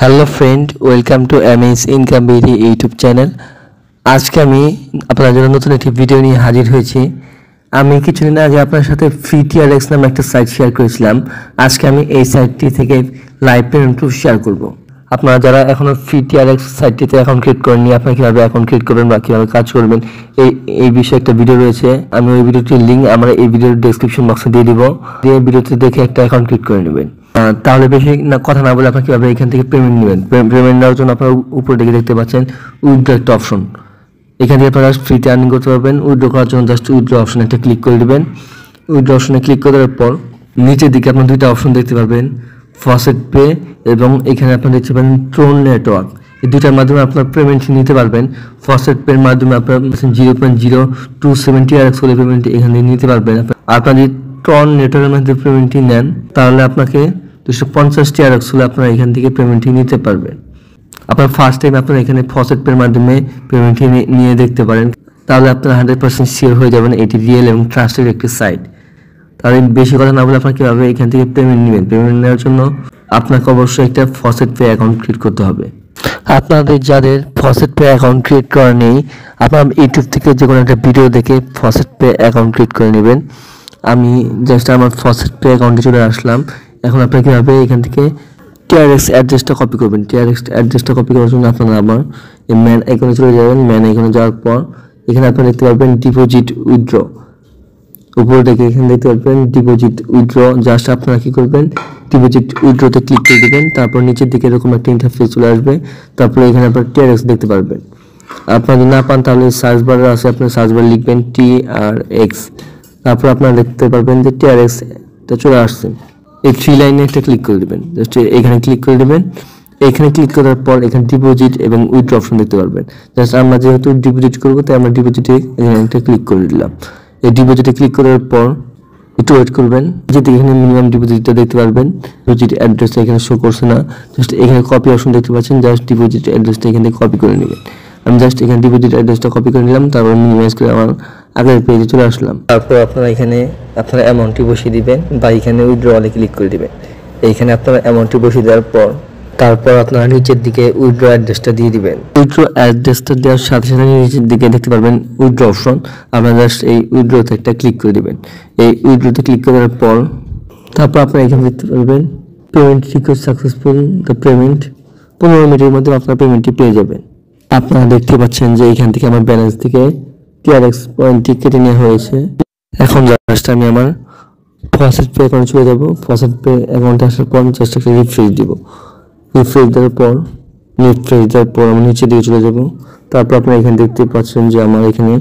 Hello friend, welcome to MS income BD YouTube channel. আজকে আমি আপনার জন্য নতুন একটি ভিডিও নিয়ে হাজির হয়েছি। আমি কিছুদিন আগে আপনার সাথে ফ্রি টিআরএক্স নামে একটা সাইট শেয়ার করেছিলাম। আজকে আমি এই সাইটটি থেকে লাইভ পেমেন্ট প্রুফ শেয়ার করব। আপনারা যারা এখনও ফ্রি টিআরএক্স সাইটটিতে অ্যাকাউন্ট ক্রিয়েট করেননি, আপনারা কীভাবে অ্যাকাউন্ট ক্রিয়েট করবেন বা কীভাবে কাজ করবেন এই বিষয়ে একটা ভিডিও রয়েছে। আমি ওই ভিডিওটির লিঙ্ক আমরা এই ভিডিওর ডেসক্রিপশন বক্সে দিয়ে দিব। দিয়ে ভিডিওতে দেখে একটা অ্যাকাউন্ট ক্রিয়েট করে নেবেন। তাহলে বেশি না কথা না বলে আপনারা কীভাবে এখান থেকে পেমেন্ট নেবেন। পেমেন্ট নেওয়ার জন্য আপনারা উপরে দিকে দেখতে পাচ্ছেন উইথড্র একটা অপশন। এখান থেকে আপনারা ফ্রিতে আর্নিং করতে পারবেন। উইথড্র করার জন্য জাস্ট উইথড্র অপশনে একটা ক্লিক করে দেবেন। উইথড্র অপশনে ক্লিক করার পর নিচের দিকে আপনার দুইটা অপশন দেখতে পাবেন, ফসেট পে এবং এখানে আপনারা দেখতে পাবেন ট্রোন নেটওয়ার্ক। এই দুইটার মাধ্যমে আপনার পেমেন্ট নিতে পারবেন। ফসেট পের মাধ্যমে আপনার 0.0270 টিআরএক্স করে পেমেন্ট এখান থেকে নিতে পারবেন। আপনার যদি ট্রন নেটওয়ার্কের মাধ্যমে পেমেন্টটি নেন তাহলে আপনাকে 250 টিআরএক্স হলে আপনারা এখান থেকে পেমেন্টটি নিতে পারবেন। আপনার ফার্স্ট টাইম আপনারা এখানে ফসেট পের মাধ্যমে পেমেন্টটি নিয়ে দেখতে পারেন। তাহলে আপনারা 100% শিওর হয়ে যাবেন এটি রিয়েল এবং ট্রাস্টেড একটি সাইট। তাহলে বেশি কথা না বলে আপনারা কীভাবে এখান থেকে পেমেন্ট নেবেন। পেমেন্ট নেওয়ার জন্য আপনাকে অবশ্যই একটা ফসেট পে অ্যাকাউন্ট ক্রিয়েট করতে হবে। আপনাদের যাদের ফসেট পে অ্যাকাউন্ট ক্রিয়েট করা নেই, আপনারা ইউটিউব থেকে যে কোনো একটা ভিডিও দেখে ফসেট পে অ্যাকাউন্ট ক্রিয়েট করে নেবেন। আমি জাস্ট আমার ফসেট পে অ্যাকাউন্টে চলে আসলাম। এখন আপনারা কীভাবে এখান থেকে টিআরএক্স অ্যাড্রেসটা কপি করবেন। টিআরএক্স অ্যাড্রেসটা কপি করার জন্য আপনারা আমার এই ম্যান আইকনে চলে যাবেন। ম্যান আইকনে যাওয়ার পর এখানে আপনারা দেখতে পারবেন ডিপোজিট উইথড্র। উপরে থেকে এখানে দেখতে পারবেন ডিপোজিট উইথড্র। জাস্ট আপনারা কী করবেন, ডিপোজিট উইথড্রতে ক্লিক করে দেবেন। তারপর নিচের দিকে এরকম একটা ইন্টারফেস চলে আসবে। তারপরে এখানে আপনার টিআরএক্স দেখতে পারবেন। আপনারা যদি না পান তাহলে সার্চ বারে আছে, আপনার সার্চ বারে লিখবেন TRX। তারপর আপনারা দেখতে পারবেন যে টিআরএক্সটা চলে আসছে। এই 3 লাইনে একটা ক্লিক করে দেবেন। জাস্ট এখানে ক্লিক করে দেবেন। এখানে ক্লিক করার পর এখানে ডিপোজিট এবং উইথড্র অপশন দেখতে পারবেন। জাস্ট আমরা যেহেতু ডিপোজিট করবো তাই আমরা ডিপোজিটে এখানে একটা ক্লিক করে দিলাম। এই ডিপোজিটে ক্লিক করার পর একটু ওয়েট করবেন। যেহেতু এখানে মিনিমাম ডিপোজিটটা দেখতে পারবেন। ডিপোজিট অ্যাড্রেসটা এখানে শো করছে না। জাস্ট এখানে কপি অপশন দেখতে পাচ্ছেন। জাস্ট ডিপোজিট অ্যাড্রেসটা এখান থেকে কপি করে নেবেন। আমি জাস্ট এখানে ডিপোজিট অ্যাড্রেসটা কপি করে নিলাম। তারপর মিনিমাইজ করে আমার আগের পেজে চলে আসলাম। তারপর আপনারা এখানে আপনার অ্যামাউন্টটি বসিয়ে দিবেন বা এখানে উইথড্রলে ক্লিক করে দিবেন। এইখানে আপনারা অ্যামাউন্টটি বসিয়ে দেওয়ার পর তারপর আপনারা নিচের দিকে উইথড্র অ্যাড্রেসটা দিয়ে দিবেন। উইথড্র অ্যাড্রেসটা দেওয়ার সাথে সাথে নিচের দিকে দেখতে পারবেন উইথড্র অপশন। আপনারা জাস্ট এই উইথড্রতে একটা ক্লিক করে দিবেন। এই উইথড্রতে ক্লিক করার পর তারপর আপনারা এখানে দেখতে পারবেন payment request successful. The payment 15 মিনিটের মধ্যে আপনার পেমেন্টটি পেয়ে যাবেন। আপনারা দেখতে পাচ্ছেন যে এখান থেকে আমার ব্যালেন্স থেকে টিআরএক্স পয়েন্টটি কেটে নেওয়া হয়েছে। এখন জাস্ট আমি আমার ফসেট পে অ্যাকাউন্টে চলে যাব। ফসেট পে অ্যাকাউন্টে আসার পর জাস্ট একটা রিফ্রেশ দিব। রিফ্রেশ দেওয়ার পর আমি নিচে দিকে চলে যাব। তারপর আপনারা এখানে দেখতে পাচ্ছেন যে আমার এখানে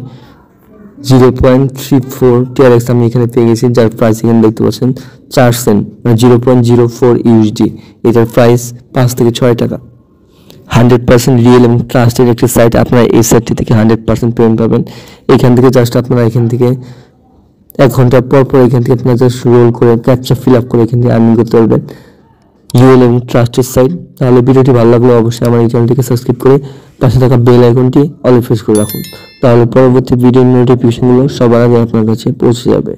0.34 টিআরএক্স আমি এখানে পেয়ে গেছি, যার প্রাইস এখানে দেখতে পাচ্ছেন 4 সেন্ট, মানে 0.04 ইউএসডি। এটার প্রাইস 5 থেকে 6 টাকা। 100% রিয়েল এবং ট্রাস্টেড একটি সাইট। আপনারা এই সাইটটি থেকে 100% পেমেন্ট পাবেন। এখান থেকে জাস্ট আপনারা এখান থেকে 1 ঘন্টা পর এখান থেকে আপনারা জাস্ট রোল করে ক্যাপচা ফিল আপ করে এখান থেকে আর্নিং করতে পারবেন। রিয়েল এবং ট্রাস্টেড সাইট। তাহলে ভিডিওটি ভালো লাগলে অবশ্যই আমার এই চ্যানেলটিকে সাবস্ক্রাইব করে পাশে থাকা বেল আইকনটি অলে প্রেস করে রাখুন। তাহলে পরবর্তী ভিডিওর নোটিফিকেশনগুলো সবার আগে আপনার কাছে পৌঁছে যাবে।